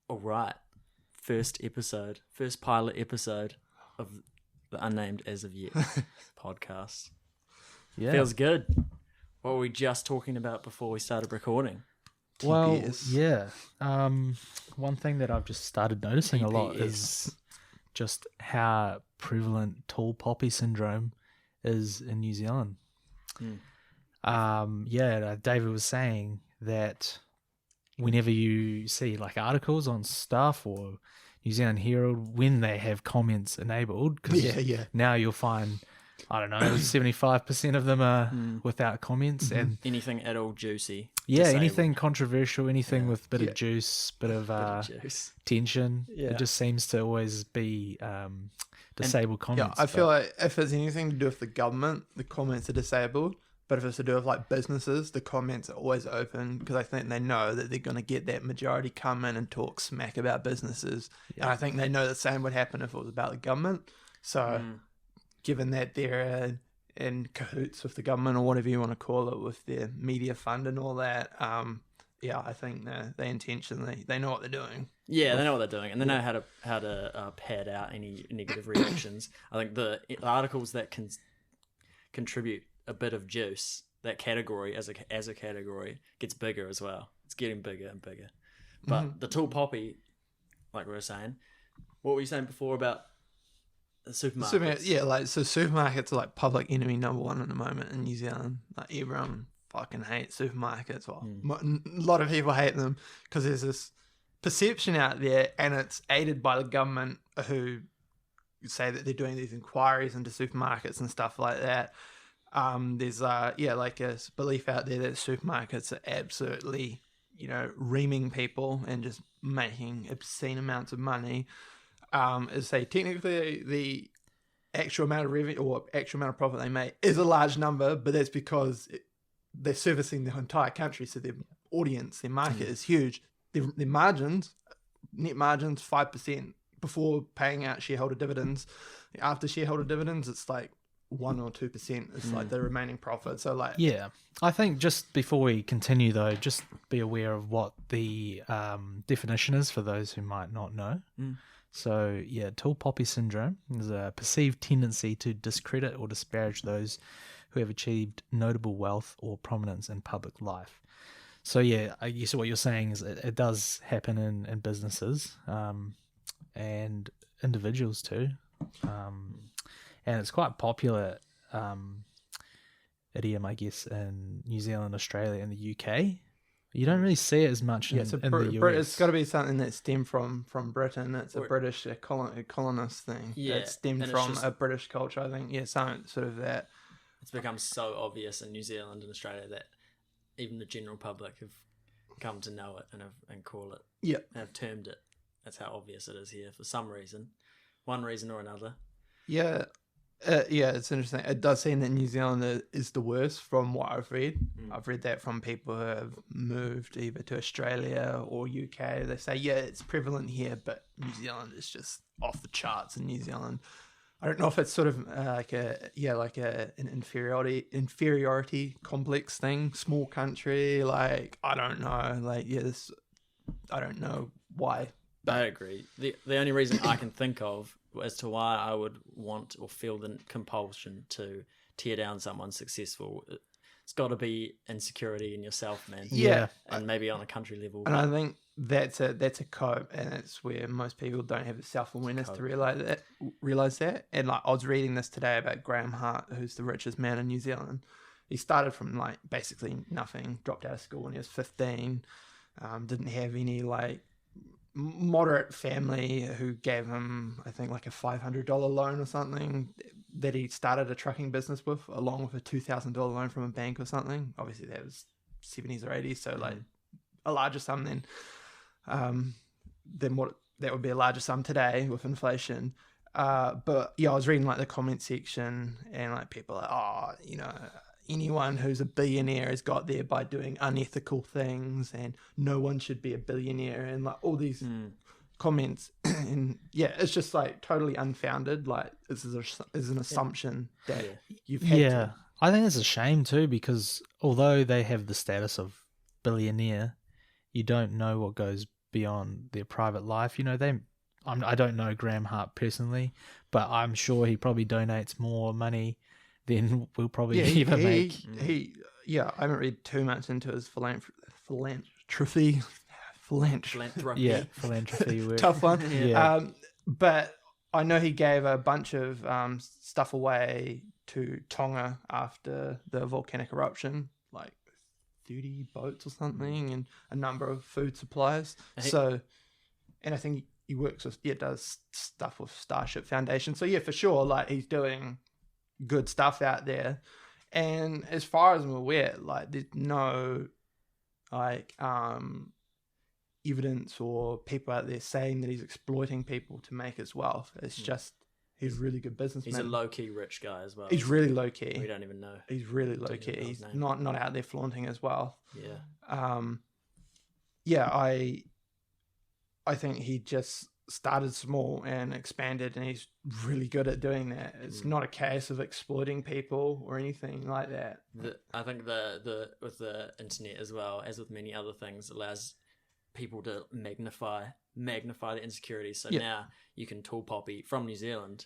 All right. First pilot episode of the Unnamed As of Yet podcast. Yeah. Feels good. What were we just talking about before we started recording? Well, TPS. yeah. One thing that I've just started noticing a lot TPS. is just how prevalent tall poppy syndrome is in New Zealand. David was saying that whenever you see like articles on Stuff or New Zealand Herald, when they have comments enabled, because now you'll find, I don't know, 75% of them are without comments, and Anything at all juicy. yeah, disabled. anything controversial, anything with bit of juice, bit of Juice. tension, Yeah. it just seems to always be disabled Yeah, comments. I feel like if it's anything to do with the government, the comments are disabled. But if it's to do with like businesses, the comments are always open because I think they know that they're going to get that majority come in and talk smack about businesses. Yeah. And I think they know the same would happen if it was about the government. So given that they're in cahoots with the government or whatever you want to call it, with their media fund and all that, I think they intentionally, they know what they're doing. Yeah, they know what they're doing, and they know how to pad out any negative reactions. I think the articles that can contribute a bit of juice, that category as a category gets bigger as well. It's getting bigger and bigger. But the tall poppy, like we were saying, what were you saying before about the supermarkets? So supermarkets are like public enemy number one at the moment in New Zealand. Like everyone fucking hates supermarkets. Well, a lot of people hate them because there's this perception out there, and it's aided by the government who say that they're doing these inquiries into supermarkets and stuff like that. There's like a belief out there that supermarkets are absolutely, reaming people and just making obscene amounts of money. Technically the actual amount of revenue or actual amount of profit they make is a large number, but that's because they're servicing the entire country, so their audience, their market is huge. Their margins, net margins, 5% before paying out shareholder dividends. After shareholder dividends, it's like 1 or 2% is like the remaining profit. So like, yeah, I think just before we continue though, just be aware of what the definition is for those who might not know. So yeah, tall poppy syndrome is a perceived tendency to discredit or disparage those who have achieved notable wealth or prominence in public life. So yeah, I guess what you're saying is it does happen in businesses and individuals too. And it's quite popular idiom, I guess, in New Zealand, Australia, and the UK. You don't really see it as much in the US. It's got to be something that stemmed from Britain. It's a British colonist thing. Yeah, it stemmed and from it's a British culture, I think. Yeah, something sort of that. It's become so obvious in New Zealand and Australia that even the general public have come to know it and call it. Yeah. And have termed it. That's how obvious it is here for some reason. One reason or another. Yeah. It's interesting. It does seem that New Zealand is the worst from what I've read. I've read that from people who have moved either to Australia or UK. They say, yeah, it's prevalent here, but New Zealand is just off the charts in New Zealand. I don't know if it's sort of an inferiority complex thing, small country. Like, I don't know. Like, I don't know why. I agree. The only reason I can think of as to why I would want or feel the compulsion to tear down someone successful, it's got to be insecurity in yourself, man. Yeah. And maybe on a country level. And I think that's a cope, and it's where most people don't have the self-awareness to realize that. And like, I was reading this today about Graham Hart, who's the richest man in New Zealand. He started from like basically nothing, dropped out of school when he was 15, didn't have any like moderate family who gave him, I think, like a $500 loan or something that he started a trucking business with, along with a $2,000 loan from a bank or something. Obviously that was 70s or 80s, so like a larger sum than what that would be a larger sum today with inflation. But yeah, I was reading like the comment section, and like people are like, anyone who's a billionaire has got there by doing unethical things, and no one should be a billionaire, and like all these comments. And yeah, it's just like totally unfounded. Like, this is an assumption that you've had to. I think it's a shame too, because although they have the status of billionaire, you don't know what goes beyond their private life. I don't know Graham Hart personally, but I'm sure he probably donates more money than we'll probably ever make. I haven't read too much into his philanthropy. Yeah, philanthropy work. Tough one. Yeah. But I know he gave a bunch of stuff away to Tonga after the volcanic eruption, like 30 boats or something, and a number of food supplies. And I think he works with, does stuff with Starship Foundation. So yeah, for sure, like he's doing good stuff out there. And as far as I'm aware, like there's no like evidence or people out there saying that he's exploiting people to make his wealth. It's just he's a really good businessman. He's a low-key rich guy as well. He's really low-key. We don't even know. He's really low-key. He's not out there flaunting his wealth. I think he just started small and expanded, and he's really good at doing that. It's not a case of exploiting people or anything like that. I think the with the internet as well, as with many other things, allows people to magnify the insecurities. So now you can tall poppy from New Zealand.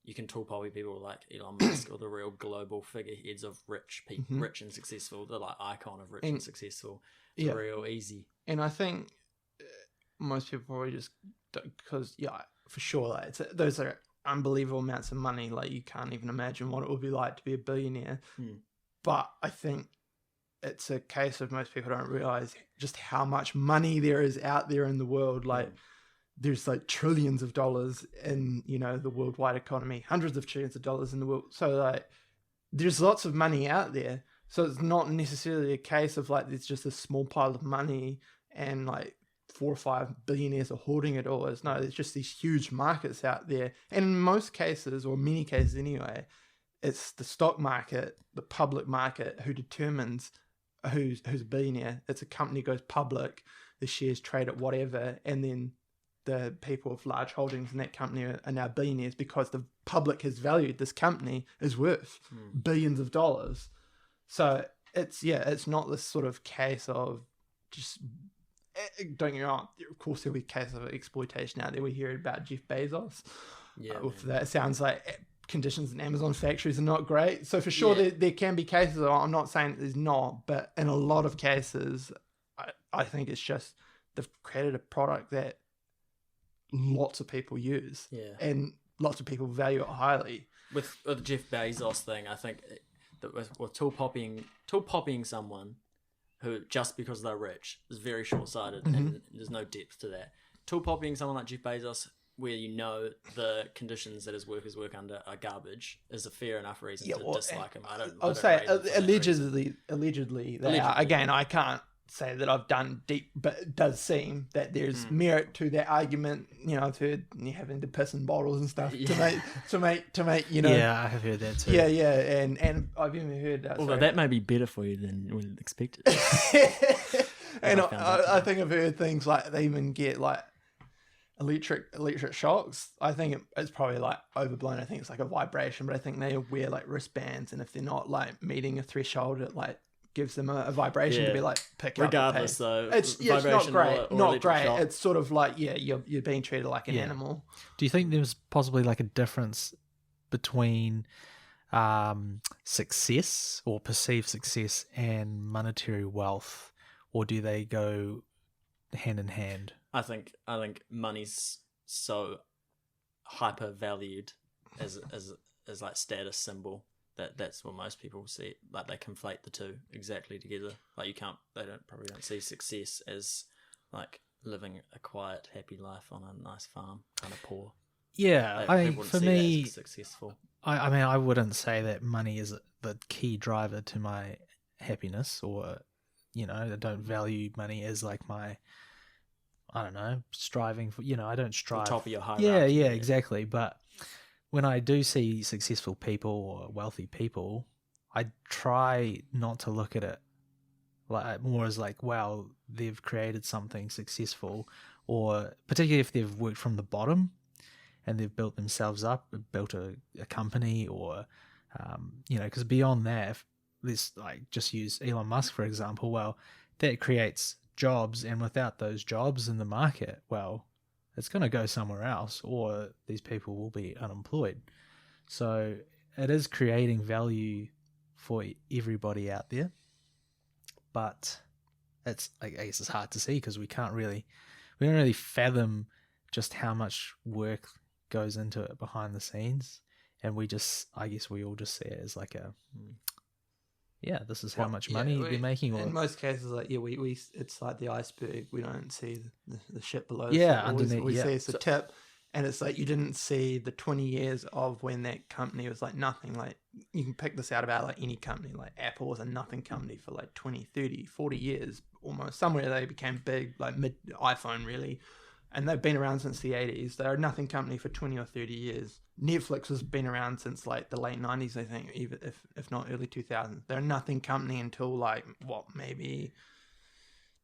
You can tall poppy people like Elon Musk or the real global figureheads of rich people, rich and successful. The like icon of rich and successful. It's real easy. And I think most people probably just because for sure, like those are unbelievable amounts of money. Like you can't even imagine what it would be like to be a billionaire. But I think it's a case of most people don't realize just how much money there is out there in the world. Like there's like trillions of dollars in the worldwide economy, hundreds of trillions of dollars in the world. So like there's lots of money out there. So it's not necessarily a case of like there's just a small pile of money and like 4 or 5 billionaires are hoarding it all. No, there's just these huge markets out there. And in most cases, or many cases anyway, it's the stock market, the public market, who determines who's a billionaire. It's a company goes public, the shares trade at whatever, and then the people with large holdings in that company are now billionaires because the public has valued this company is worth billions of dollars. So it's not this sort of case of just, don't get me wrong, of course there'll be cases of exploitation out there. We hear about Jeff Bezos. That sounds like conditions in Amazon factories are not great. So for sure there can be cases, I'm not saying there's not, but in a lot of cases I think it's just they've created a product that lots of people use and lots of people value it highly. With the Jeff Bezos thing, I think that with tall poppying someone who just because they're rich is very short-sighted and there's no depth to that. Tall poppying someone like Jeff Bezos, where the conditions that his workers work under are garbage, is a fair enough reason to dislike him. I'll say allegedly they are. Again, I can't say that I've done deep, but it does seem that there's merit to that argument. I've heard you having to piss in bottles and stuff to make Yeah, I have heard that too. And I've even heard although that may be better for you than we expected. And I think I've heard things like they even get like electric shocks. I think it's probably like overblown. I think it's like a vibration, but I think they wear like wristbands, and if they're not like meeting a threshold, it like gives them a vibration to be like pick up. Regardless, though, it's not great. Not great. Shock. It's sort of like you're being treated like an animal. Do you think there's possibly like a difference between success or perceived success and monetary wealth, or do they go hand in hand? I think money's so hyper valued as like status symbol that's what most people see. Like they conflate the two exactly together. Like they don't see success as like living a quiet, happy life on a nice farm, kind of poor. Yeah, for me, successful. I mean, I wouldn't say that money is the key driver to my happiness, or I don't value money as like my, I don't know, striving for. I don't strive. The top of your hierarchy. Yeah, exactly. But when I do see successful people or wealthy people, I try not to look at it like more as like, wow, they've created something successful, or particularly if they've worked from the bottom and they've built themselves up, built a company, or because beyond that, if let's like just use Elon Musk for example. Well, that creates jobs, and without those jobs in the market, well, it's going to go somewhere else, or these people will be unemployed. So it is creating value for everybody out there, but I guess it's hard to see because we don't really fathom just how much work goes into it behind the scenes, and I guess we all just see it as like this is how much money they're making. In most cases, like we it's like the iceberg. We don't see the shit below. Yeah, so underneath. we see it's a tip, and it's like you didn't see the 20 years of when that company was like nothing. Like you can pick this out about like any company. Like Apple was a nothing company for like 20, 30, 40 years almost. Somewhere they became big, like mid iPhone really. And they've been around since the 80s. They're a nothing company for 20 or 30 years. Netflix has been around since like the late 90s, I think, even if not early 2000s. They're a nothing company until like, maybe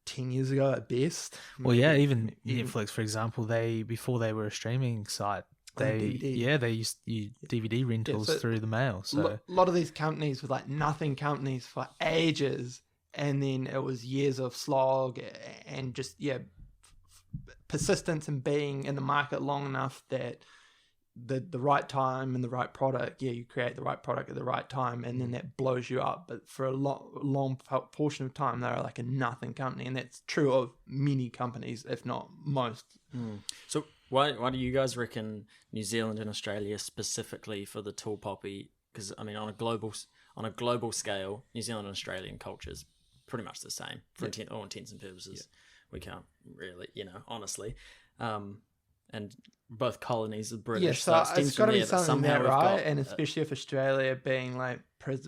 10 years ago at best. Well, even Netflix, for example, before they were a streaming site, they used DVD rentals through the mail. So a lot of these companies were like nothing companies for ages. And then it was years of slog and just, persistence in being in the market long enough that the right time and the right product, you create the right product at the right time, and then that blows you up. But for a long portion of time, they're like a nothing company, and that's true of many companies, if not most. So why do you guys reckon New Zealand and Australia specifically for the tall poppy? Because I mean, on a global scale, New Zealand and Australian culture is pretty much the same for all intents and purposes. We can't really, honestly. And both colonies are British. So it it's got to be something there, right? Got, and especially if Australia being like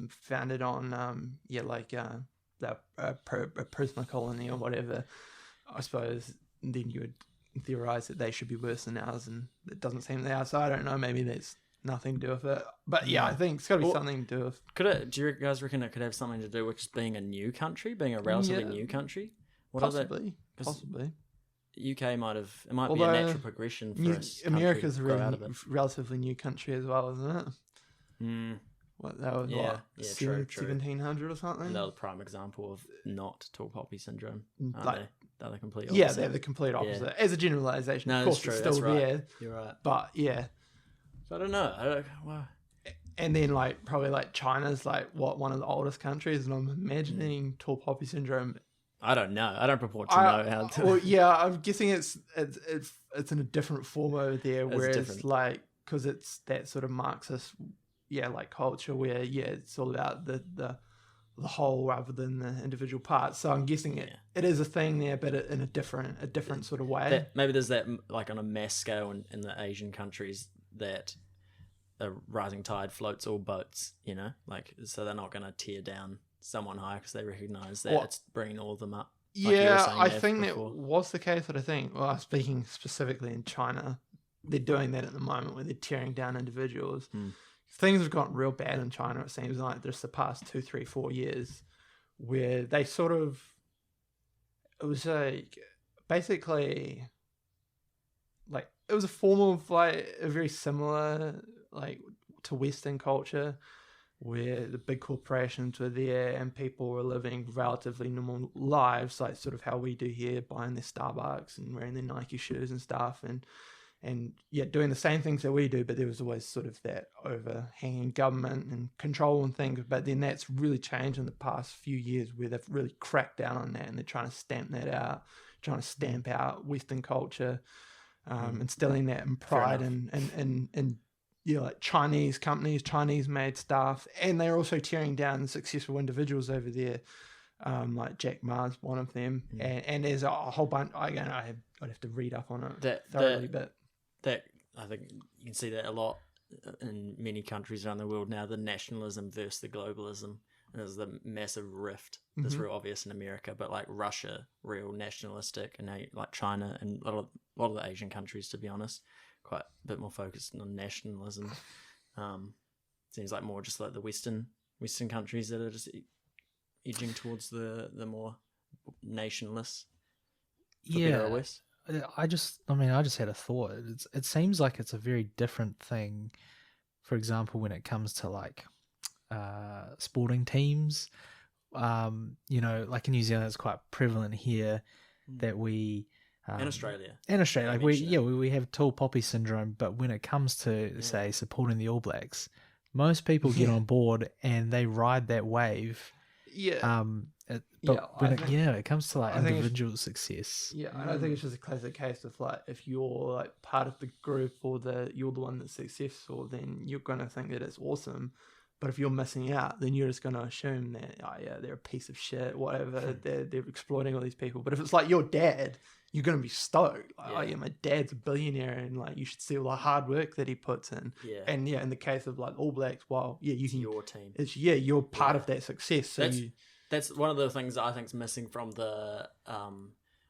founded on, a prisoner colony or whatever, I suppose then you would theorize that they should be worse than ours, and it doesn't seem they are. So I don't know, maybe there's nothing to do with it. But I think it's got to be something to do with. Do you guys reckon it could have something to do with just being a new country, being a relatively new country? Possibly. UK might be a natural progression for us. America's a relatively new country as well, isn't it? What that was? True. 1700 or something. They're the prime example of not tall poppy syndrome. They're the complete opposite. Yeah, they're the complete opposite. As a generalization, of course, it's still there. You're right. But so I don't know. And then probably China's one of the oldest countries, and I'm imagining tall poppy syndrome. I don't know. I don't purport to know how to. Well, I'm guessing it's in a different form over there, whereas because it's that sort of Marxist, culture where it's all about the whole rather than the individual parts. So I'm guessing it is a thing there, but in a different sort of way. Maybe there's that on a mass scale in the Asian countries that a rising tide floats all boats. So they're not going to tear down someone high because they recognize that it's bringing all of them up. I think that was the case, but I think, speaking specifically in China, they're doing that at the moment where they're tearing down individuals. Things have gotten real bad in China, it seems like, just the past 2, 3, 4 years, where they sort of, it was basically, it was a form of a very similar, to Western culture, where the big corporations were there and people were living relatively normal lives, sort of how we do here, buying their Starbucks and wearing their Nike shoes and stuff, and doing the same things that we do, but there was always sort of that overhanging government and control and things. But then that's really changed in the past few years, where they've really cracked down on that, and they're trying to stamp that out, trying to stamp out Western culture, instilling that in pride and Chinese companies, Chinese made stuff, and they're also tearing down successful individuals over there, like Jack Ma's one of them, and there's a whole bunch. I'd have to read up on it thoroughly, but that I think you can see that a lot in many countries around the world now. The nationalism versus the globalism, and there's the massive rift that's real obvious in America, but Russia, real nationalistic, and now China and a lot of the Asian countries, to be honest, quite a bit more focused on nationalism. Seems like more just the Western countries that are just edging towards the more nationless. Yeah, I just had a thought. It seems like it's a very different thing. For example, when it comes to sporting teams, like in New Zealand, it's quite prevalent here that we. In Australia. Like we have tall poppy syndrome, but when it comes to say supporting the All Blacks, most people get on board and they ride that wave. Yeah. It comes to like individual success. Yeah, I don't think it's just a classic case of like if you're like part of the group or you're the one that's successful, then you're gonna think that it's awesome. But if you're missing out, then you're just going to assume that, they're a piece of shit, whatever. They're exploiting all these people. But if it's like your dad, you're going to be stoked. Like, my dad's a billionaire and like you should see all the hard work that he puts in. Yeah. And in the case of like All Blacks, it's your team. You're part of that success. So that's one of the things that I think is missing from the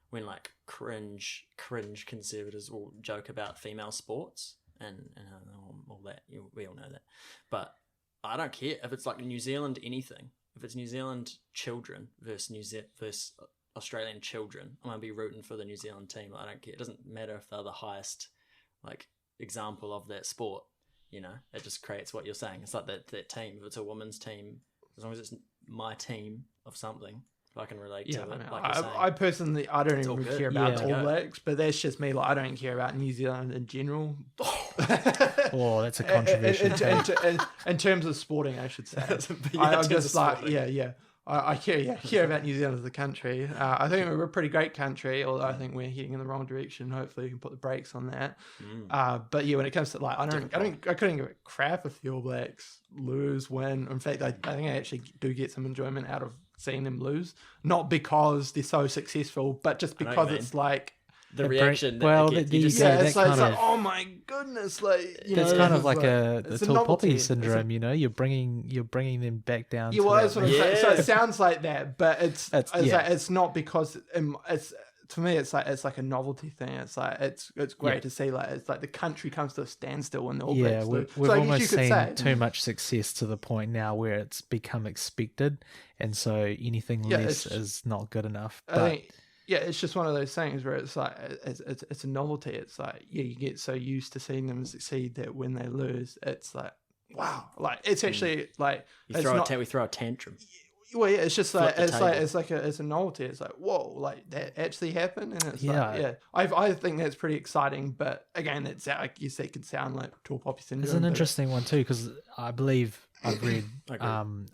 when like cringe conservatives will joke about female sports and all that. We all know that. But I don't care if it's like New Zealand anything. If it's New Zealand children versus Australian children, I'm gonna be rooting for the New Zealand team. I don't care. It doesn't matter if they're the highest like example of that sport. It just creates what you're saying. It's like that team. If it's a women's team, as long as it's my team of something, if I can relate to it. I personally, I don't even care about All Blacks, but that's just me. Like, I don't care about New Zealand in general. Oh, that's a controversial thing. In terms of sporting, I should say. I'm just like, I care about New Zealand as a country. I think we're a pretty great country, although I think we're heading in the wrong direction. Hopefully, we can put the brakes on that. But when it comes to like, I couldn't give a crap if the All Blacks lose, win. In fact, I think I actually do get some enjoyment out of seeing them lose, not because they're so successful, but just because it's like the reaction. It's like, oh my goodness, like it's kind of like the tall poppy syndrome. You're bringing them back down. So it sounds like that, but it's not because it's. To me, it's like a novelty thing. It's like it's great to see. Like it's like the country comes to a standstill when the All Blacks lose. We've almost seen too much success to the point now where it's become expected, and so anything less is not good enough. I think, it's just one of those things where it's like it's a novelty. It's like you get so used to seeing them succeed that when they lose, it's like wow, like it's actually like we throw a tantrum. Well, it's just like it's a novelty. It's like whoa, like that actually happened, and it's I think that's pretty exciting. But again, it's like you say, it can sound like tall poppy syndrome. It's an interesting one too because I believe I've read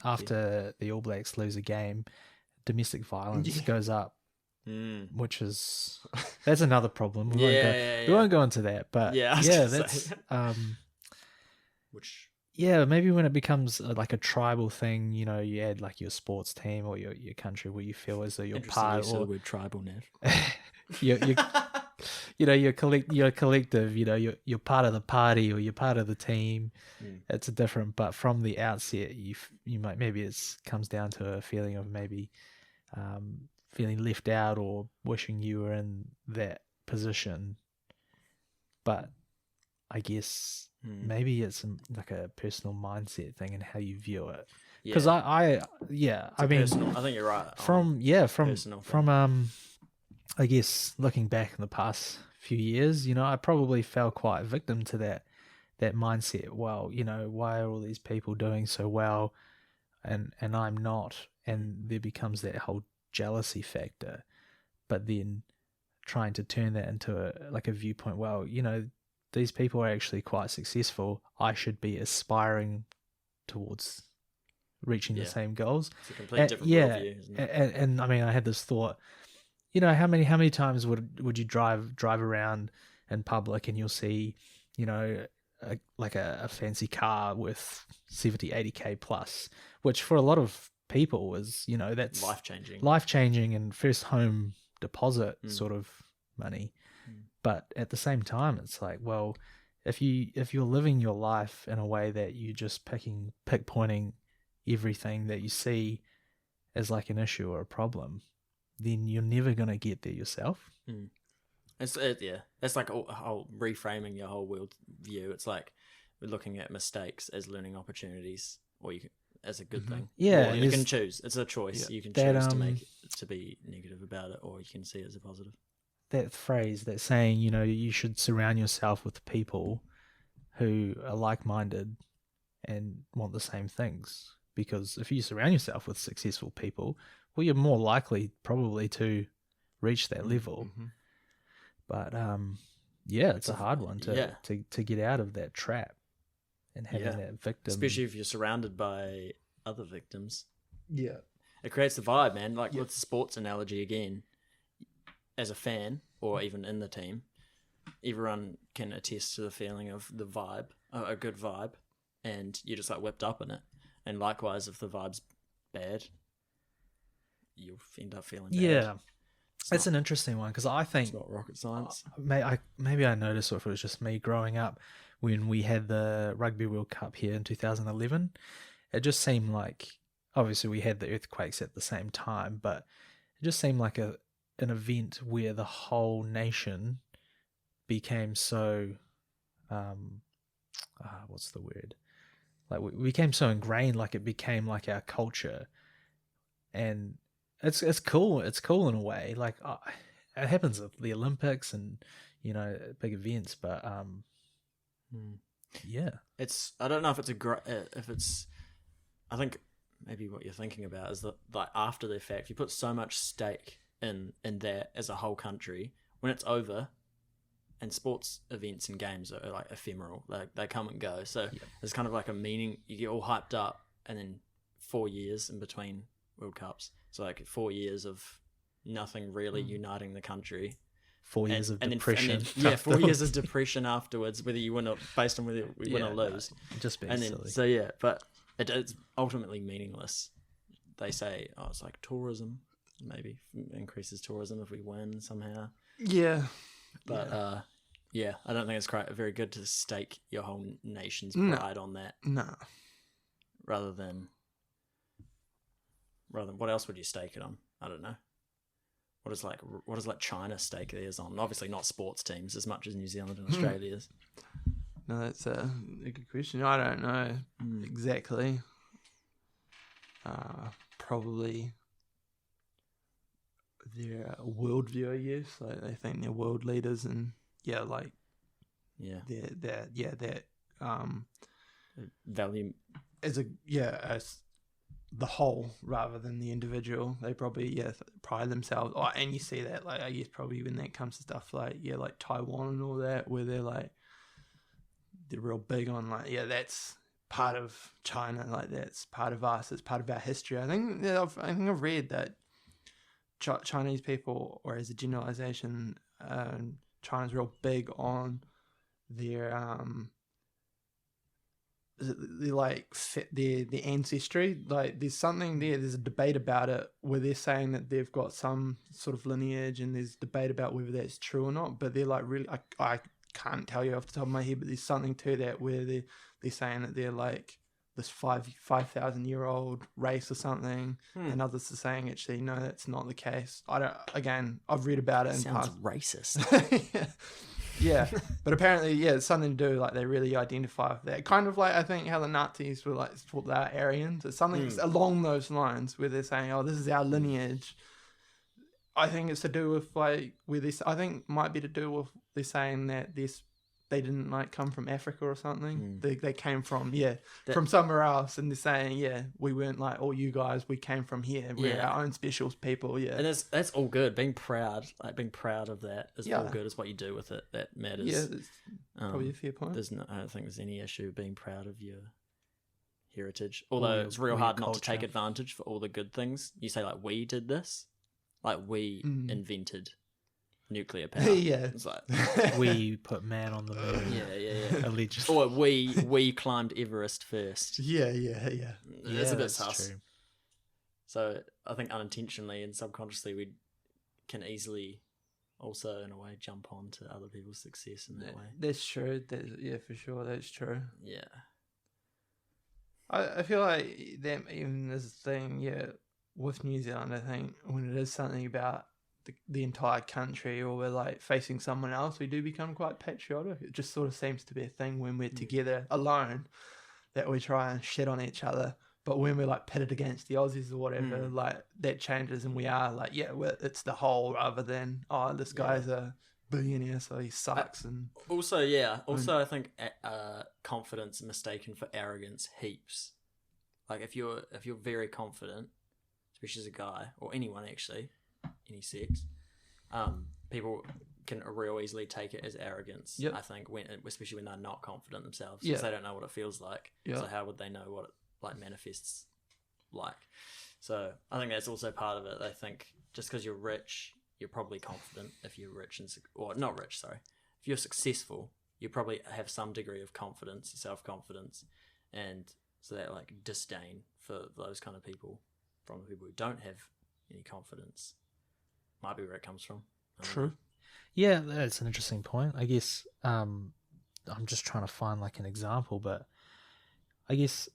after the All Blacks lose a game, domestic violence goes up, which is that's another problem. We won't go into that, but that's which. Yeah, maybe when it becomes like a tribal thing, you add like your sports team or your country where you feel as though you're part or the word tribal now. you're collective, you're part of the party or you're part of the team. It's different, but from the outset, you might maybe it comes down to a feeling of maybe feeling left out or wishing you were in that position. But I guess maybe it's like a personal mindset thing and how you view it. Because I mean, personal. I think you're right. From I guess looking back in the past few years, I probably fell quite victim to that mindset. Well, why are all these people doing so well, and I'm not, and there becomes that whole jealousy factor. But then trying to turn that into a viewpoint. Well, these people are actually quite successful. I should be aspiring towards reaching the same goals. It's a completely different worldview, isn't it? And I mean, I had this thought. How many times would you drive around in public and you'll see, a fancy car with 70, 80K plus, which for a lot of people is, that's life changing and first home deposit sort of money. But at the same time, it's like, well, if you're living your life in a way that you just pick-pointing everything that you see as like an issue or a problem, then you're never going to get there yourself. It's like a whole reframing your whole world view. It's like we're looking at mistakes as learning opportunities, or as a good thing. Yeah, or you can choose. It's a choice. You can choose to be negative about it, or you can see it as a positive. That phrase, that saying, you should surround yourself with people who are like-minded and want the same things. because if you surround yourself with successful people, well, you're more likely probably to reach that level. Mm-hmm. But yeah, it's a hard one to get out of that trap and having that victim. Especially if you're surrounded by other victims. Yeah. It creates the vibe, man. Like with the sports analogy again, as a fan or even in the team, everyone can attest to the feeling of the vibe, a good vibe, and you're just like whipped up in it. And likewise, if the vibe's bad, you'll end up feeling bad. Yeah. It's an interesting one because I think it's not rocket science. Maybe I noticed, or if it was just me growing up, when we had the Rugby World Cup here in 2011, it just seemed like, obviously we had the earthquakes at the same time, but it just seemed like an event where the whole nation became so, what's the word? Like we became so ingrained, like it became like our culture, and it's cool. It's cool in a way. Like it happens at the Olympics and big events, but yeah, I don't know if it's I think maybe what you're thinking about is that like after the fact, you put so much stake in that as a whole country, when it's over. And sports events and games are like ephemeral. Like they come and go. So there's kind of like a meaning. You get all hyped up, and then 4 years in between World Cups. So like 4 years of nothing really uniting the country. 4 years of depression. 4 years of depression afterwards, whether you win or based on whether we win or lose. Just being silly. So but it's ultimately meaningless. They say, it's like tourism. Maybe increases tourism if we win somehow. Yeah. But I don't think it's quite very good to stake your whole nation's pride on that. No. Rather than what else would you stake it on? I don't know. What is like China stake theirs on? Obviously not sports teams as much as New Zealand and Australia is. No, that's a good question. I don't know exactly. Probably their worldview, I guess. Like they think they're world leaders, and that value as the whole rather than the individual. They probably pride themselves. Oh, and you see that, like I guess probably when that comes to stuff like like Taiwan and all that, where they're real big on that's part of China, like that's part of us, it's part of our history. I think I've read that Chinese people, or as a generalization, China's real big on their their ancestry. Like there's something there's a debate about it where they're saying that they've got some sort of lineage, and there's debate about whether that's true or not, but they're like really, I can't tell you off the top of my head, but there's something to that where they're saying that they're like this 5,000-year-old race or something, and others are saying actually no, that's not the case. I've read about it. Sounds racist. Yeah, but apparently, it's something to do, like they really identify with that. Kind of like I think how the Nazis were thought they are Aryans. It's something along those lines where they're saying, oh, this is our lineage. I think it's to do with I think might be to do with they're saying that they didn't come from Africa or something. They came from from somewhere else, and they're saying we weren't like all you guys. We came from here. We're our own special people. Yeah, and that's all good. Being proud of that is all good. It's what you do with it that matters. Yeah, that's probably a fair point. I don't think there's any issue being proud of your heritage. Although it's real hard not to take advantage for all the good things. You say we did this, we invented nuclear power. It's like we put man on the moon. Allegedly. Or we climbed Everest first. It's a bit sus. True. So I think unintentionally and subconsciously we can easily also in a way jump on to other people's success in that way. That's true. For sure. That's true. Yeah. I feel like that even this thing, with New Zealand, I think when it is something about the entire country, or we're facing someone else, we do become quite patriotic. It just sort of seems to be a thing when we're together alone that we try and shit on each other, but when we're pitted against the Aussies or whatever, that changes, and we are it's the whole rather than this guy's a billionaire so he sucks. And I think confidence mistaken for arrogance heaps. Like if you're very confident, especially as a guy or anyone actually, any sex, people can real easily take it as arrogance. Yep. I think especially when they're not confident themselves, Yeah. because they don't know what it feels like. Yeah. So how would they know what it like manifests like? So I think that's also part of it. They think just because you're rich, you're probably confident. If you're rich or not rich, sorry, if you're successful, you probably have some degree of confidence, self-confidence, and so that like disdain for those kind of people from the people who don't have any confidence might be where it comes from. True. Yeah, that's an interesting point. I guess I'm just trying to find like an example, but I guess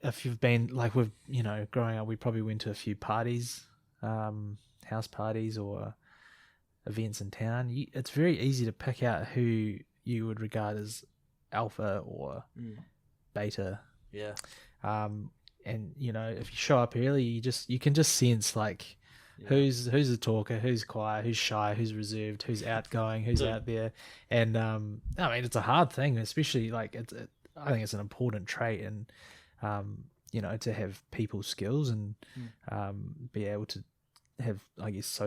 if you've been like we've growing up, we probably went to a few parties, house parties or events in town. It's very easy to pick out who you would regard as alpha or beta. Yeah. And if you show up early, you can just sense like who's a talker, who's quiet, who's shy, who's reserved, who's outgoing, who's out there. And I mean, it's a hard thing, especially like I think it's an important trait, and to have people skills and be able to have, I guess,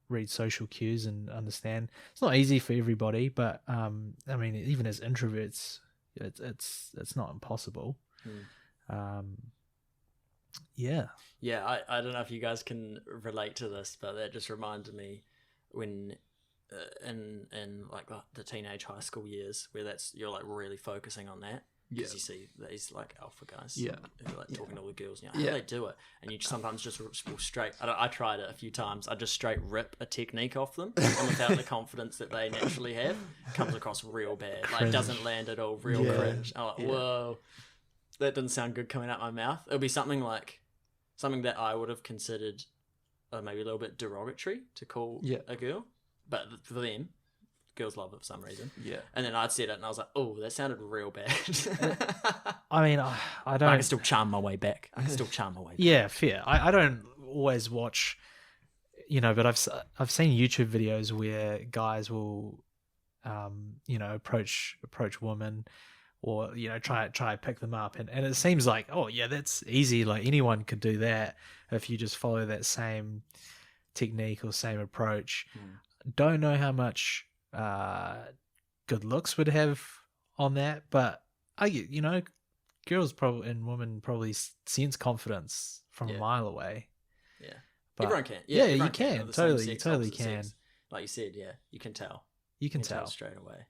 read social cues and understand. It's not easy for everybody, but I mean, even as introverts, it's not impossible. Yeah. I don't know if you guys can relate to this, but that just reminded me when in like the teenage high school years where you're like really focusing on that. Because you see these like alpha guys, who are like talking to all the girls, how do they do it? And you sometimes just will straight. I tried it a few times. I just straight rip a technique off them, and without the confidence that they naturally have, comes across real bad. Like doesn't land at all, real cringe. I'm like, whoa, that didn't sound good coming out my mouth. It'll be something that I would have considered maybe a little bit derogatory to call a girl, but for them. Girls love it for some reason. Yeah. And then I'd said it and I was like, oh, that sounded real bad. I mean, I don't... But I can still charm my way back. Yeah, fair. I don't always watch, but I've seen YouTube videos where guys will, approach women or, try to pick them up. And it seems like, oh, yeah, that's easy. Like anyone could do that if you just follow that same technique or same approach. Don't know how much... good looks would have on that, but I get, girls probably and women probably sense confidence from a mile away. Yeah, but everyone can. Yeah, everyone you can. Totally, you totally can. Sex. Like you said, you can tell. You can tell straight away.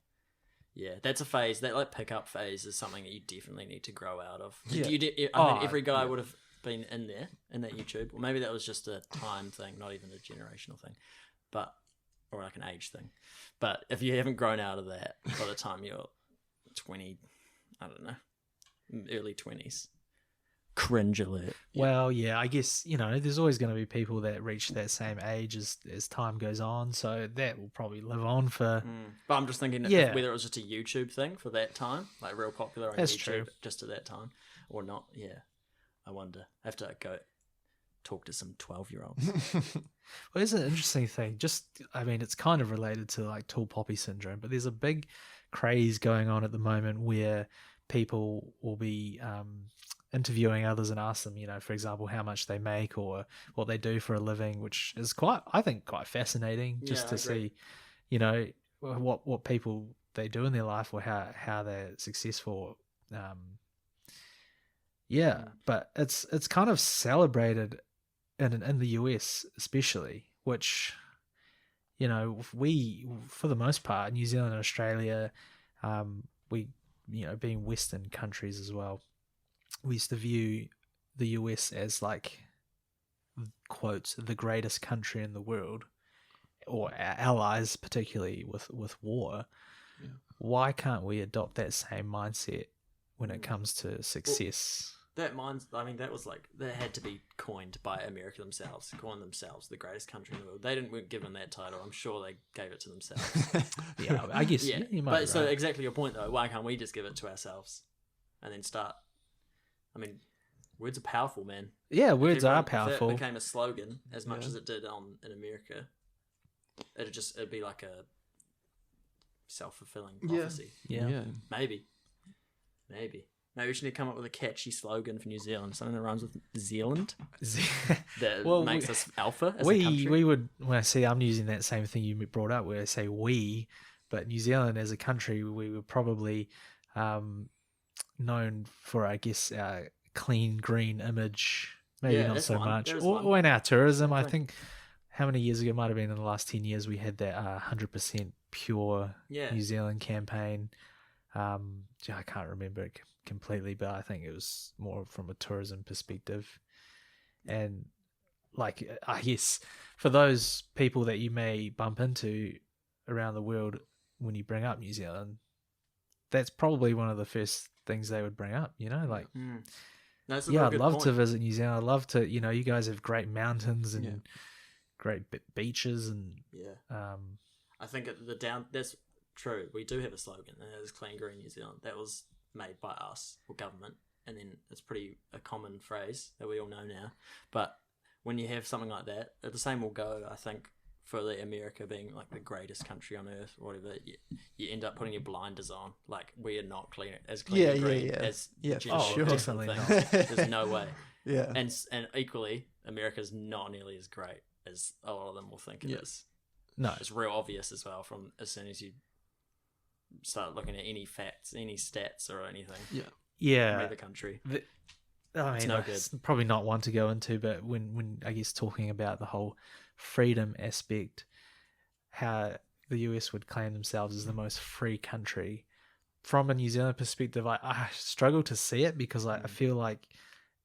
Yeah, that's a phase. That like pickup phase is something that you definitely need to grow out of. Yeah. I think every guy would have been in that YouTube, or maybe that was just a time thing, not even a generational thing, or like an age thing. But if you haven't grown out of that by the time you're 20, I don't know, early 20s, cringe alert. Well, yeah, I guess, there's always going to be people that reach that same age as time goes on, so that will probably live on for... But I'm just thinking whether it was just a YouTube thing for that time, like real popular on That's YouTube true. Just at that time, or not, I wonder. I have to go talk to some 12-year-olds. Well, it's an interesting thing. It's kind of related to like tall poppy syndrome, but there's a big craze going on at the moment where people will be interviewing others and ask them, for example, how much they make or what they do for a living, which is quite fascinating just to see, what people they do in their life or how they're successful. But it's kind of celebrated in the US especially, which, we, for the most part, New Zealand and Australia, we, being Western countries as well, we used to view the US as like, quotes, the greatest country in the world, or our allies, particularly with war. Yeah. Why can't we adopt that same mindset when it comes to success? That had to be coined by America themselves, calling themselves the greatest country in the world. They didn't give them that title. I'm sure they gave it to themselves. Yeah, I guess. Yeah, you might. But so exactly your point though. Why can't we just give it to ourselves, and then start? I mean, words are powerful, man. Yeah, words are powerful. If it became a slogan as much as it did in America, it'd be like a self-fulfilling prophecy. Yeah. Maybe. Maybe we should come up with a catchy slogan for New Zealand, something that rhymes with Zealand. That Well, makes us alpha as a country. we would. Well, see, I'm using that same thing you brought up, where I say we, but New Zealand as a country, we were probably known for, I guess, our clean green image. Maybe Yeah, not that's so one. much, There's or, one. or in our tourism. I Same think how many years ago it might have been in the last 10 years we had that 100% pure Yeah. New Zealand campaign. I can't remember it completely, but I think it was more from a tourism perspective. And like, I guess for those people that you may bump into around the world when you bring up New Zealand, that's probably one of the first things they would bring up, like, No, that's a yeah, real I'd good love point. to visit New Zealand. I'd love to, you guys have great mountains and Yeah. great beaches and, Yeah. I think that's true. We do have a slogan, and it is Clean Green New Zealand. That was made by us or government, and then it's pretty a common phrase that we all know now. But when you have something like that, the same will go. I think for the America being like the greatest country on earth or whatever, you end up putting your blinders on. Like, we are not clean and green as Yeah, general for sure. decent Definitely things. There's no way. Yeah. And equally, America's not nearly as great as a lot of them will think it is. no. It's real obvious as well from as soon as you start looking at any facts, any stats or anything. Yeah. About the country. I mean, no it's probably not one to go into, but when I guess talking about the whole freedom aspect, how the US would claim themselves as the most free country, from a New Zealand perspective, I struggle to see it because I feel like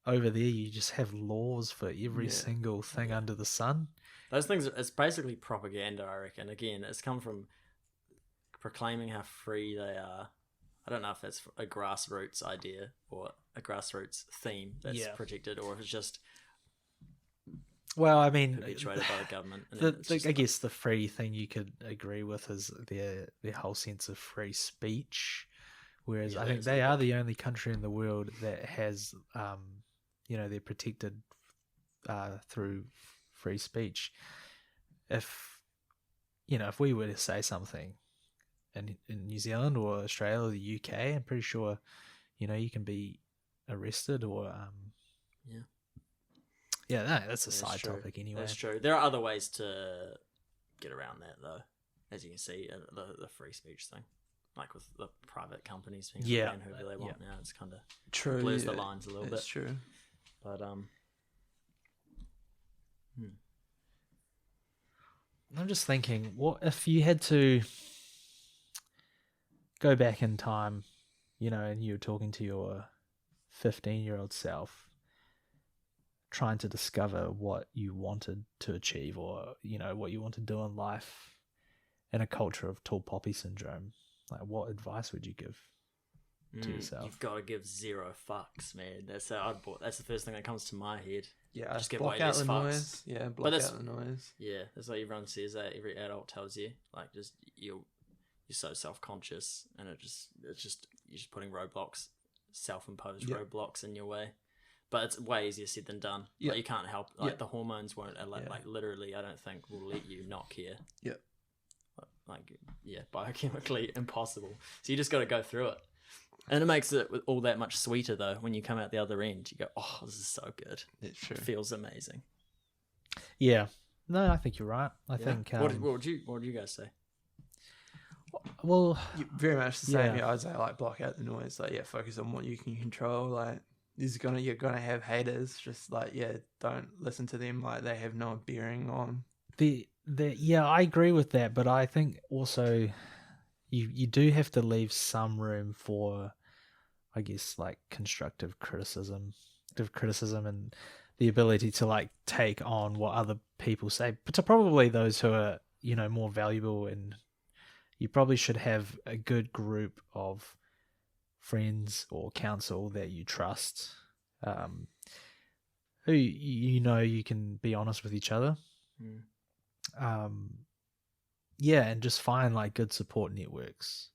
over there you just have laws for every single thing under the sun. Those things, it's basically propaganda, I reckon. Again, it's come from proclaiming how free they are. I don't know if that's a grassroots idea or a grassroots theme that's projected, or if it's just Well, I mean, perpetuated by the government. And I guess the free thing you could agree with is their whole sense of free speech, whereas I think they are the only country in the world that has, they're protected through free speech. If we were to say something in New Zealand or Australia or the UK, I'm pretty sure, you can be arrested or yeah, no, that's a side topic anyway. That's true. There are other ways to get around that, though, as you can see, the free speech thing, like with the private companies being able to ban whoever they want now. It's kind of blurs the lines a little bit. That's true. But I'm just thinking, what if you had to go back in time, and you were talking to your 15-year-old self, trying to discover what you wanted to achieve or, what you want to do in life in a culture of tall poppy syndrome. Like, what advice would you give to yourself? You've got to give zero fucks, man. That's how that's the first thing that comes to my head. Yeah, just get block way out less the fucks. noise. Yeah, block out the noise. Yeah, that's what everyone says. That every adult tells you, like, just you're so self-conscious, and it's just you're just putting roadblocks, self-imposed roadblocks in your way. But it's way easier said than done. Like, you can't help. Like, the hormones won't. Like, literally, I don't think will let you not care. Yeah. Biochemically impossible. So you just got to go through it. And it makes it all that much sweeter, though, when you come out the other end. You go, oh, this is so good. It's true. It feels amazing. Yeah. No, I think you're right. I think... What would you guys say? Well... Very much the same. Yeah, I'd say, like, block out the noise. Like, focus on what you can control. Like, you're gonna have haters. Just, like, don't listen to them. Like, they have no bearing on... I agree with that, but I think also... You do have to leave some room for, I guess, like, constructive criticism and the ability to, like, take on what other people say. But to probably those who are, more valuable, and you probably should have a good group of friends or counsel that you trust, who you can be honest with each other. And just find, like, good support networks.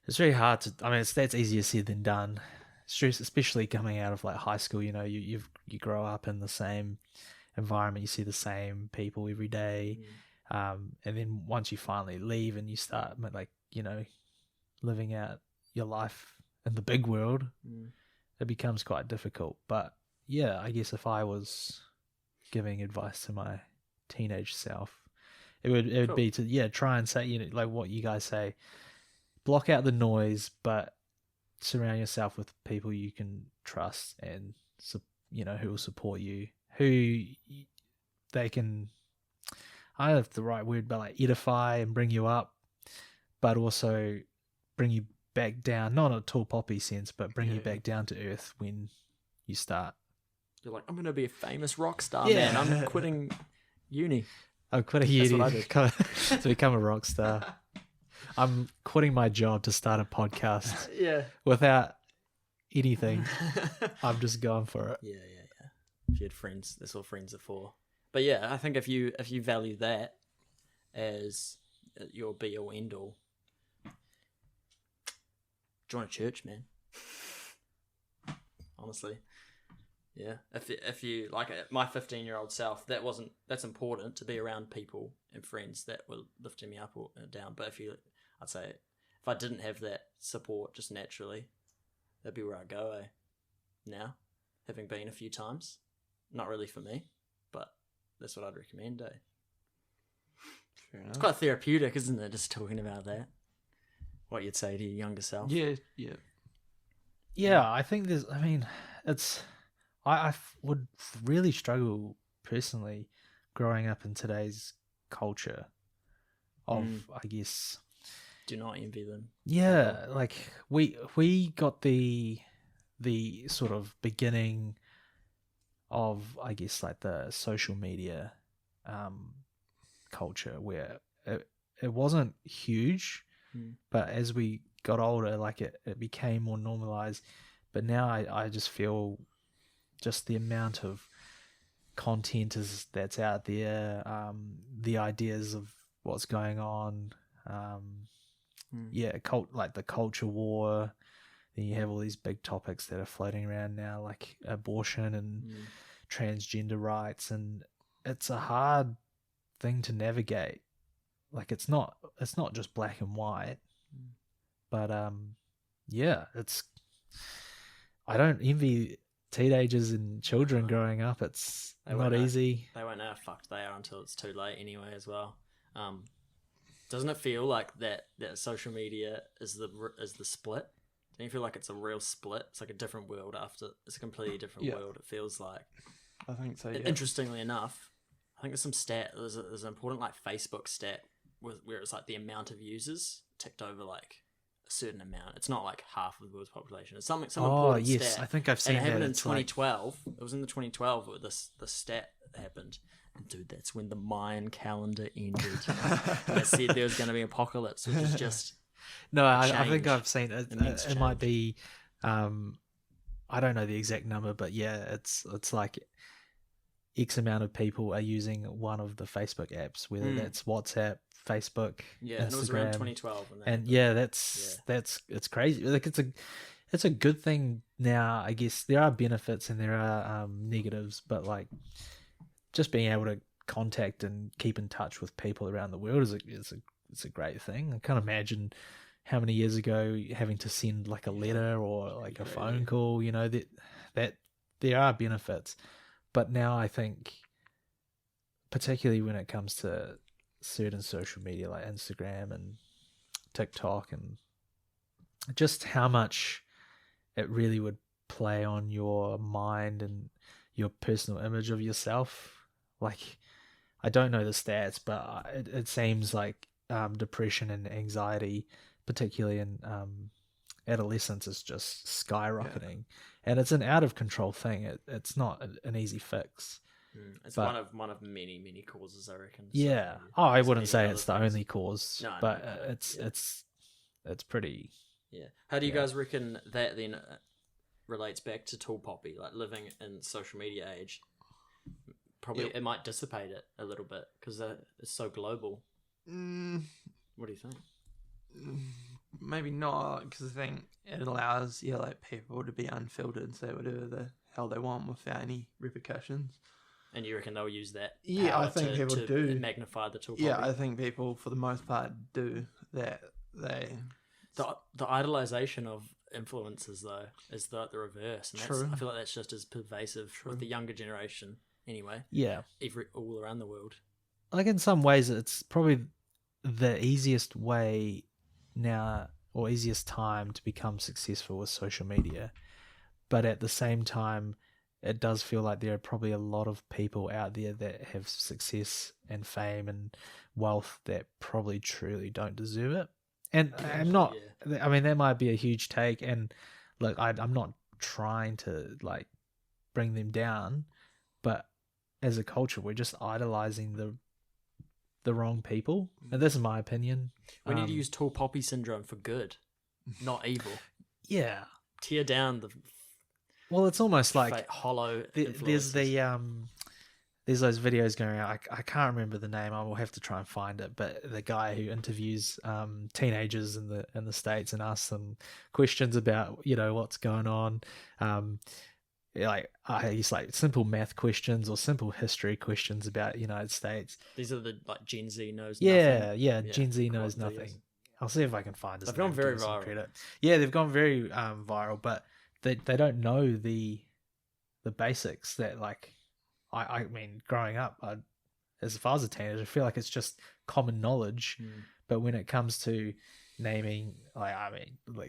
It's very hard to... I mean, that's easier said than done. Especially coming out of, like, high school. You grow up in the same environment. You see the same people every day. And then once you finally leave and you start, like, living out your life in the big world, Mm. it becomes quite difficult. But yeah, I guess if I was giving advice to my teenage self, it would Cool. be to try and say, like what you guys say, block out the noise, but surround yourself with people you can trust and who will support you, they can, I don't know if the right word, but like edify and bring you up, but also bring you back down, not in a tall poppy sense, but bring you back down to earth when you start. You're like, I'm going to be a famous rock star, Yeah. man. I'm quitting uni. I'm quitting That's uni what I did. to become a rock star. I'm quitting my job to start a podcast Yeah. without anything. I'm just going for it. Yeah. If you had friends, that's all friends are for. But yeah, I think if you value that as your be all end all, join a church, man. Honestly, yeah. If you like my 15-year-old self, that's important to be around people and friends that were lifting me up or down. But I'd say if I didn't have that support just naturally, that'd be where I go. Now, having been a few times, not really for me, but that's what I'd recommend. Fair enough. It's quite therapeutic, isn't it? Just talking about that. What you'd say to your younger self. Yeah. Yeah, I think I would really struggle personally growing up in today's culture of, I guess. Do not envy them. Yeah, like we got the sort of beginning of, I guess, like the social media culture where it wasn't huge, but as we got older, like it became more normalized. But now I just feel just the amount of content that's out there, the ideas of what's going on, like the culture war. Then you have all these big topics that are floating around now, like abortion and transgender rights, and it's a hard thing to navigate. Like it's not just black and white, but I don't envy teenagers and children growing up. It's not easy. They won't know how fucked they are until it's too late anyway as well. Doesn't it feel like that social media is the split? Don't you feel like it's a real split? It's like a different world after. It's a completely different world. It feels like. I think so. Yeah. Interestingly enough, I think there's some stat. There's an important like Facebook stat where it's like the amount of users ticked over like a certain amount. It's not like half of the world's population. It's some important yes, stat. I think I've seen and it happened that. in 2012. It was in the 2012 where the stat happened. And dude, that's when the Mayan calendar ended. They said there was going to be apocalypse, which is just. No, I think I've seen it. It might be, I don't know the exact number, but yeah, it's like X amount of people are using one of the Facebook apps, whether that's WhatsApp, Facebook, yeah, Instagram. And it was around 2012. And that's it's crazy. Like it's a good thing now. I guess there are benefits and there are negatives, but like just being able to contact and keep in touch with people around the world is a great thing. I can't imagine how many years ago having to send like a letter or like a phone call, that there are benefits. But now I think, particularly when it comes to certain social media like Instagram and TikTok, and just how much it really would play on your mind and your personal image of yourself. Like, I don't know the stats, but it seems like depression and anxiety, particularly in adolescence, is just skyrocketing, and it's an out of control thing. It's not an easy fix. It's one of many causes, I reckon. Yeah. So, I wouldn't say it's the only cause, but no, it's pretty. Yeah. How do you guys reckon that then relates back to tall poppy, like living in social media age? Probably it might dissipate it a little bit because it's so global. What do you think? Maybe not, because I think it allows people to be unfiltered, say whatever the hell they want without any repercussions. And you reckon they'll use that? Yeah, I think people do magnify the tall poppy. Yeah, I think people for the most part do that. The idolization of influences though is the reverse, and True. I feel like that's just as pervasive with the younger generation anyway. Yeah. All around the world. Like in some ways, it's probably the easiest way now, or easiest time to become successful with social media. But at the same time, it does feel like there are probably a lot of people out there that have success and fame and wealth that probably truly don't deserve it. And I'm not, I mean, that might be a huge take. And look, I'm not trying to like bring them down, but as a culture, we're just idolizing the wrong people. And this is my opinion. We need to use tall poppy syndrome for good, not evil. Yeah. Tear down the Well, it's almost like fake, hollow there's there's those videos going around. I can't remember the name. I will have to try and find it. But the guy who interviews teenagers in the States and asks them questions about what's going on, like I guess like simple math questions or simple history questions about the United States. These are the like Gen Z knows Yeah, nothing. Gen Z knows nothing. I'll see if I can find this. They've gone very viral. Credit. Yeah, they've gone very viral, but they don't know the basics that like I mean growing up as far as a teenager I feel like it's just common knowledge, but when it comes to naming like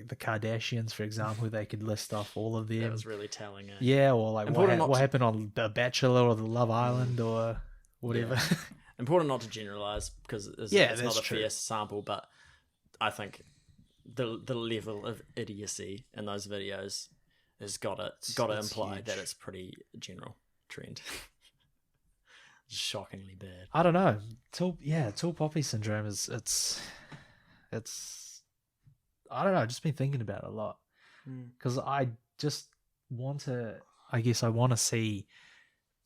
the Kardashians for example, they could list off all of them. That was really telling. Yeah, or like what happened on The Bachelor or The Love Island or whatever. Yeah. Important not to generalize because it's not a fair sample, but I think the level of idiocy in those videos has got to imply huge. That it's pretty general trend. Shockingly bad. I don't know. Tall poppy syndrome is it's I don't know. I've just been thinking about it a lot because I just want to. I guess I want to see.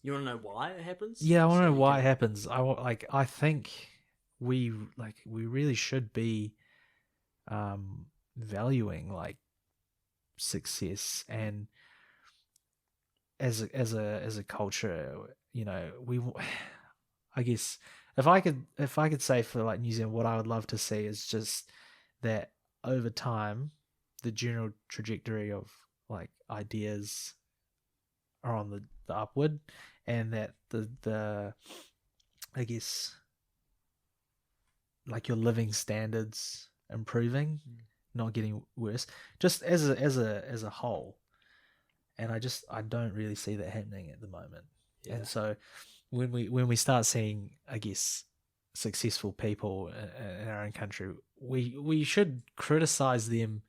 You want to know why it happens? Yeah, I want to know why it happens. I think we really should be valuing like success, and as a culture, I guess if I could say for like New Zealand, what I would love to see is just that over time the general trajectory of like ideas are on the upward, and that the I guess like your living standards improving, not getting worse, just as a whole. And I don't really see that happening at the moment. Yeah. And so when we start seeing, I guess, successful people in our own country, we should criticize them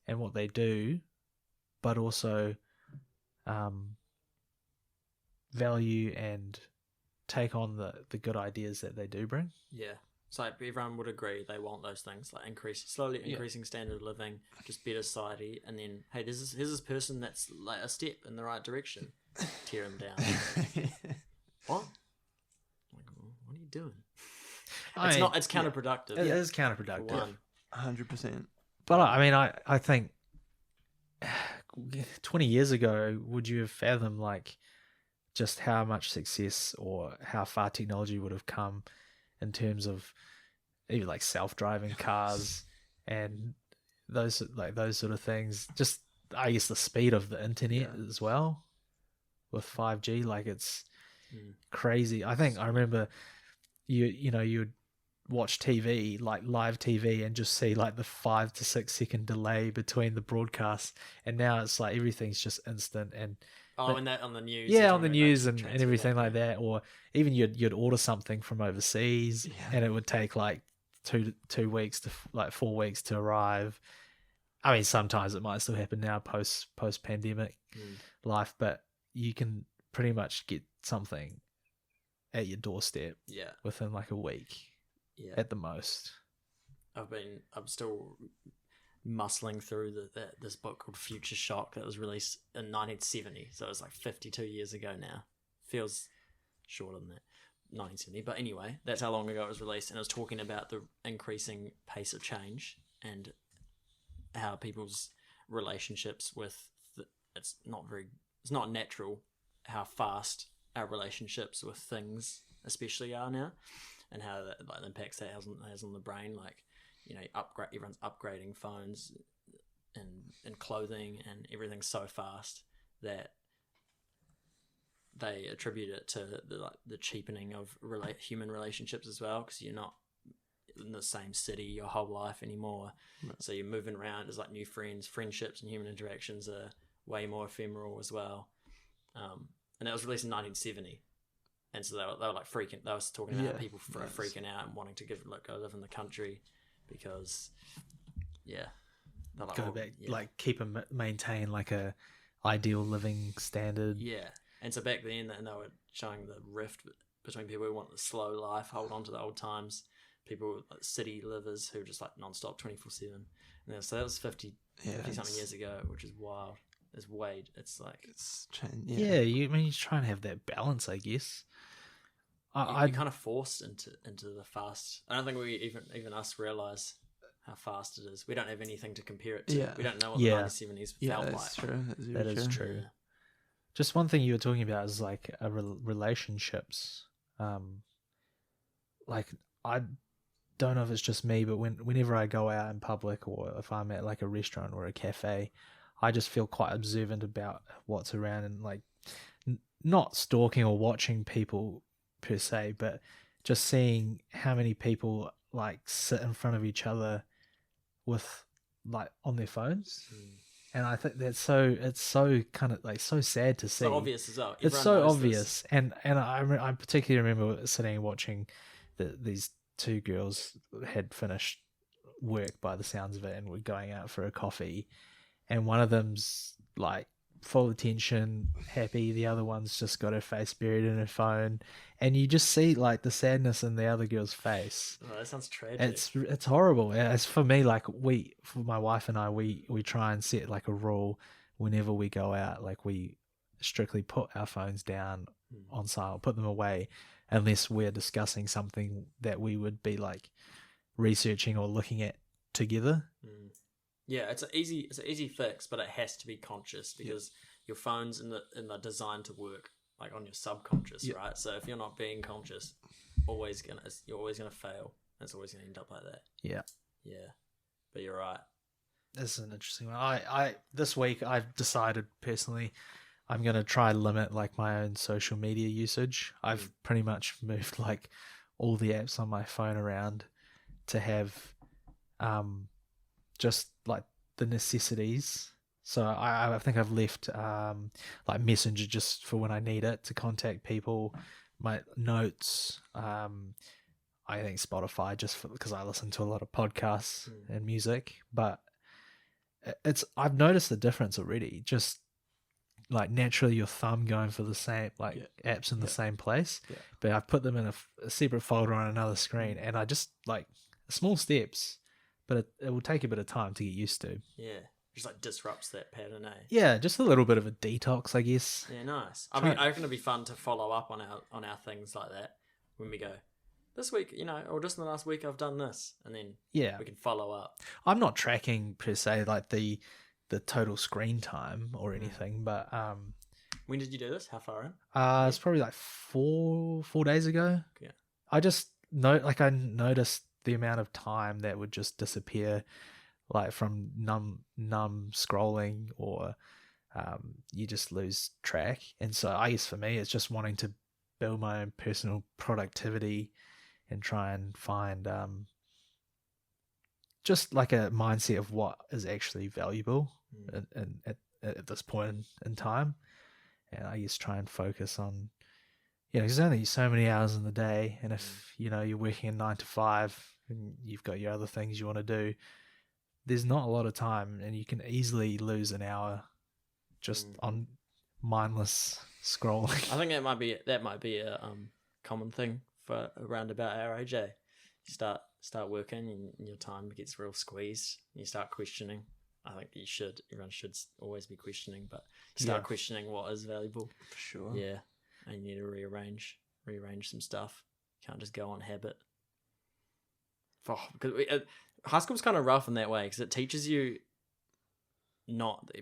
and what they do, but also value and take on the good ideas that they do bring. Yeah. So everyone would agree they want those things, like increasing standard of living, just better society, and then hey, here's this person that's like a step in the right direction. Tear him down. What? What are you doing? It's counterproductive. It is counterproductive. 100%. But I mean, I think 20 years ago, would you have fathomed like just how much success or how far technology would have come in terms of even like self-driving cars and those sort of things? Just I guess the speed of the internet as well with 5G, like it's crazy. I think I remember you would watch TV, like live TV, and just see like the 5 to 6 second delay between the broadcasts, and now it's like everything's just instant. And and that on the news. Yeah, on the news and everything like that. Or even you'd order something from overseas and it would take like 2 weeks to like 4 weeks to arrive. I mean, sometimes it might still happen now post pandemic life, but you can pretty much get something at your doorstep within like a week at the most. I'm still muscling through this book called Future Shock that was released in 1970, so it's like 52 years ago now. Feels shorter than that, 1970, but anyway, that's how long ago it was released, and it was talking about the increasing pace of change and how people's relationships with it's not natural how fast our relationships with things especially are now, and how that like impacts that has on the brain. Like everyone's upgrading phones and clothing and everything's so fast that they attribute it to the cheapening of human relationships as well, because you're not in the same city your whole life anymore. Right. So you're moving around. There's like new friendships and human interactions are way more ephemeral as well. And that was released in 1970. And so they were like freaking. They was talking about people freaking out and wanting to go live in the country because, like, go back, like keep and maintain like a ideal living standard. Yeah, and so back then, and they were showing the rift between people who want the slow life, hold on to the old times, people like city livers who just like non-stop 24/7. And so that was 50 something years ago, which is wild. It's changed. Yeah, you try and have that balance, I guess. You're kind of forced into the fast. I don't think we even us realize how fast it is. We don't have anything to compare it to. Yeah. We don't know what the 1970s felt like. That's true. That is true. Yeah. Just one thing you were talking about is like relationships. Like I don't know if it's just me, but whenever I go out in public or if I'm at like a restaurant or a cafe, I just feel quite observant about what's around and like not stalking or watching people per se, but just seeing how many people like sit in front of each other with like on their phones. And I think it's so kind of like so sad to see. It's so obvious as well. It's so obvious. And I particularly remember sitting and watching these two girls had finished work by the sounds of it and were going out for a coffee, and one of them's like full attention, happy. The other one's just got her face buried in her phone, and you just see like the sadness in the other girl's face. Oh, that sounds tragic. It's horrible. It's for me, like for my wife and I, we try and set like a rule whenever we go out, like we strictly put our phones down on silent, put them away, unless we're discussing something that we would be like researching or looking at together. Yeah, it's an easy fix, but it has to be conscious because your phone's in the designed to work like on your subconscious, right? So if you're not being conscious, you're always gonna fail. It's always gonna end up like that. Yeah. But you're right. This is an interesting one. I this week I've decided personally I'm gonna try limit like my own social media usage. I've pretty much moved like all the apps on my phone around to have just like the necessities. So I think I've left like Messenger just for when I need it to contact people, my notes, I think Spotify just because I listen to a lot of podcasts and music. But I've noticed the difference already. Just like naturally your thumb going for the same like apps in the same place, but I've put them in a separate folder on another screen, and I just like small steps. But it will take a bit of time to get used to. Yeah, just like disrupts that pattern, eh? Yeah, just a little bit of a detox, I guess. Yeah, nice. I reckon it'd be fun to follow up on our things like that when we go this week, or just in the last week I've done this, and then we can follow up. I'm not tracking per se like the total screen time or anything, but when did you do this? How far in? It's probably like 4 days ago. Yeah, I just I noticed the amount of time that would just disappear, like from numb scrolling, or you just lose track. And so I guess for me, it's just wanting to build my own personal productivity and try and find just like a mindset of what is actually valuable at this point in time. And I guess try and focus on, there's only so many hours in the day, and if you're working a 9 to 5 and you've got your other things you want to do, there's not a lot of time, and you can easily lose an hour just on mindless scrolling. I think that might be a common thing for around about our age. You start working, and your time gets real squeezed. And you start questioning. I think everyone should always be questioning, but you start questioning what is valuable. For sure. Yeah. And you need to rearrange some stuff. You can't just go on habit. Because high school's kind of rough in that way, because it teaches you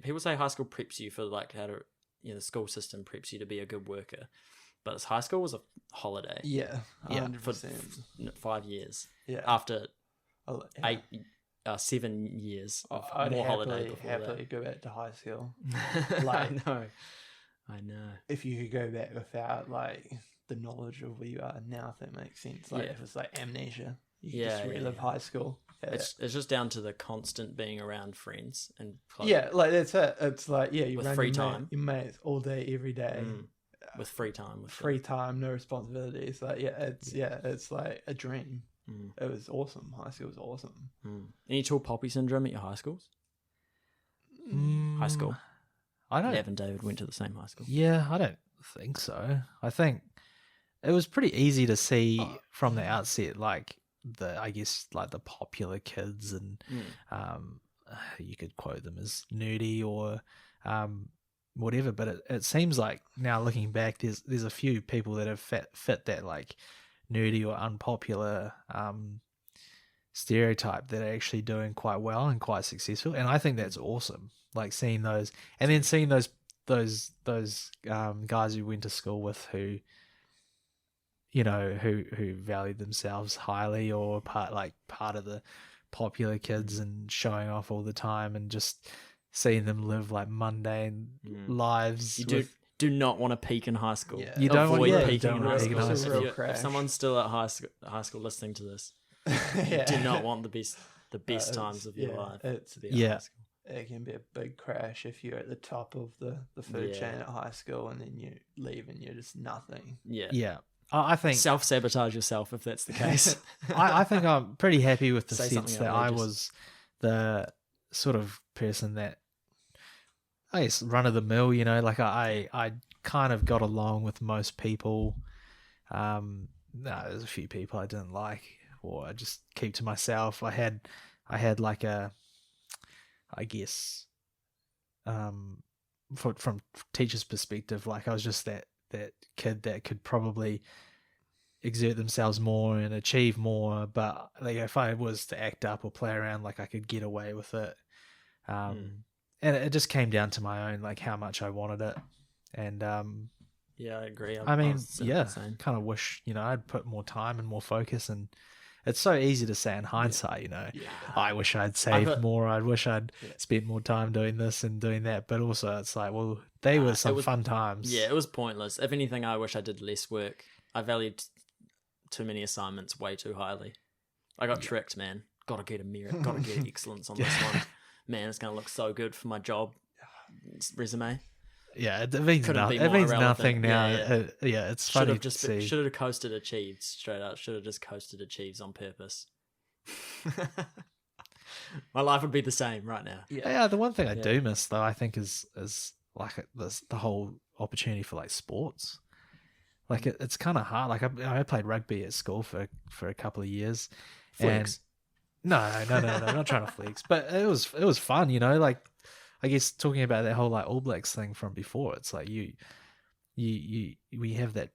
people say high school preps you for like how to, the school system preps you to be a good worker, but high school was a holiday. Yeah, 100%. For 5 years. Yeah. After 7 years of I'd more holiday before happily go back to high school. that. Like, I know. if you could go back without like the knowledge of where you are now, if that makes sense. Like Yeah. if it's like amnesia, you can Yeah, just yeah, relive yeah. high school. It's just down to the constant being around friends and close, Yeah, like that's it. It's like you With run free your time. your mates all day, every day. with free time. With Free time, no responsibilities. Like it's like a dream. It was awesome. High school was awesome. Any tall poppy syndrome at your high schools? High school. I don't. Ev and David went to the same high school. Yeah, I don't think so. I think it was pretty easy to see from the outset, like I guess like the popular kids, and you could quote them as nerdy or whatever. But it seems like now looking back, there's a few people that have fit that like nerdy or unpopular stereotype that are actually doing quite well and quite successful, and I think that's awesome. Like seeing those, and then seeing those guys who went to school with who valued themselves highly or part of the popular kids and showing off all the time, and just seeing them live like mundane lives. You do not want to peak in high school. Yeah. You don't Avoid want peaking in high school. It's a real If crash. someone's still at high school listening to this, Yeah. do not want the best times of your life to be at high school. It can be a big crash if you're at the top of the food chain at high school and then you leave and you're just nothing. Yeah. I think Self-sabotage yourself if that's the case. I think I'm pretty happy with the Say sense something that I outrageous. was the sort of person that, I guess, run of the mill, like I kind of got along with most people. No, there's a few people I didn't like, or I just keep to myself. I had like a, I guess, from teacher's perspective, like I was just that kid that could probably exert themselves more and achieve more, but like if I was to act up or play around, like I could get away with it. And it just came down to my own, like how much I wanted it. And yeah, I agree. I mean, was yeah, the same. kind of wish, I'd put more time and more focus, and it's so easy to say in hindsight, I wish I'd saved more. I wish I'd spent more time doing this and doing that. But also it's like, well, they were some fun times. Yeah, it was pointless. If anything, I wish I did less work. I valued too many assignments way too highly. I got tricked, man. Got to get a merit. Got to get excellence on this one. Man, it's going to look so good for my job resume. Yeah, it means, Couldn't be it more means irrelevant. nothing now. Yeah. It's funny to Should see. have coasted achieves straight up. Should have just coasted achieves on purpose. My life would be the same right now. Yeah, the one thing I do miss though, I think, is like the whole opportunity for like sports. Like it's kind of hard. Like I played rugby at school for a couple of years. Flex. And no, I'm not trying to flex, but it was fun. Like I guess talking about that whole like All Blacks thing from before, it's like we have that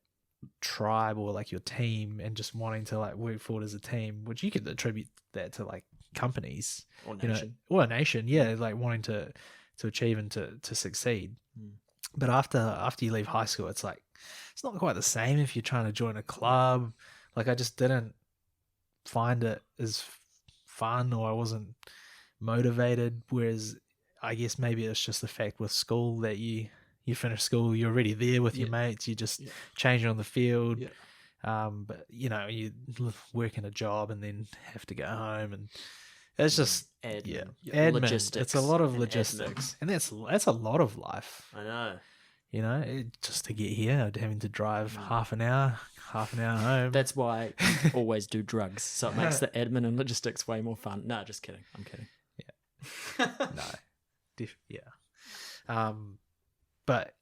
tribe or like your team and just wanting to like work forward as a team, which you could attribute that to like companies Or nation. or a nation, like wanting to achieve and to succeed. But after you leave high school, it's like it's not quite the same if you're trying to join a club. Like I just didn't find it as fun, or I wasn't motivated. Whereas I guess maybe it's just the fact with school that you finish school, you're already there with your mates, you just changing on the field. But you work in a job and then have to go home, and it's just admin. Logistics. It's a lot of and logistics, and that's a lot of life. I know. Just to get here, having to drive half an hour home. That's why I always do drugs, so it makes the admin and logistics way more fun. No, just kidding. I'm kidding. But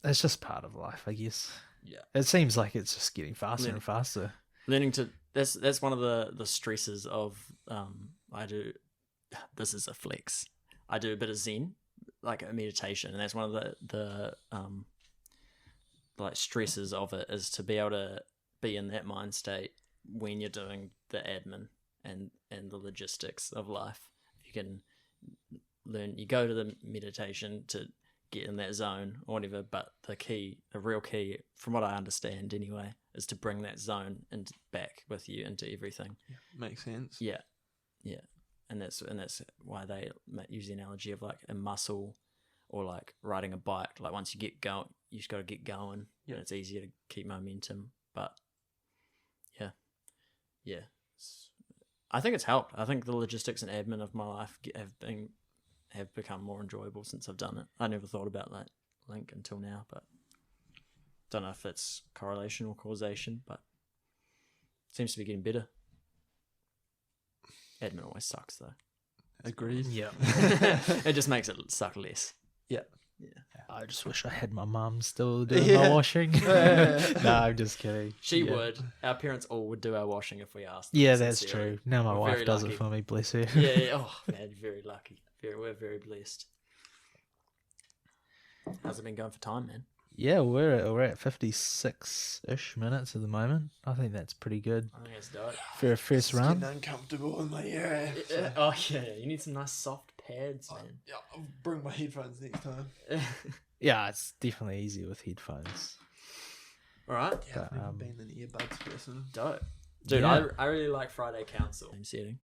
it's just part of life, I guess. Yeah. It seems like it's just getting faster and faster. Learning to that's one of the stresses of I do. This is a flex. I do a bit of Zen, like a meditation, and that's one of the like stresses of it, is to be able to be in that mind state when you're doing the admin and the logistics of life. You can learn. You go to the meditation to get in that zone or whatever, but the real key, from what I understand anyway, is to bring that zone back with you into everything. Makes sense. Yeah. and that's why they use the analogy of like a muscle or like riding a bike. Like once you get going, you just got to get going, and it's easier to keep momentum. But yeah, I think it's helped. I think the logistics and admin of my life have become more enjoyable since I've done it. I never thought about that link until now, but don't know if it's correlation or causation, but it seems to be getting better. Admin always sucks though. Agreed. Yeah. It just makes it suck less. Yeah. I just wish I had my mum still doing my washing. No, I'm just kidding. She would. Our parents all would do our washing if we asked them. Yeah, that's sincerely. true. Now my We're wife very does lucky. it for me, bless her. Yeah. Oh man, very lucky. We're very blessed. How's it been going for time, man? Yeah, we're at 56-ish minutes at the moment. I think that's pretty good I think it's dope. for a first round. Getting uncomfortable in my ear. Oh yeah, you need some nice soft pads, man. Yeah, I'll bring my headphones next time. Yeah, it's definitely easier with headphones. All right, Yeah, I've never been an earbuds person. dope. Dude, Yeah. I really like Friday Council setting.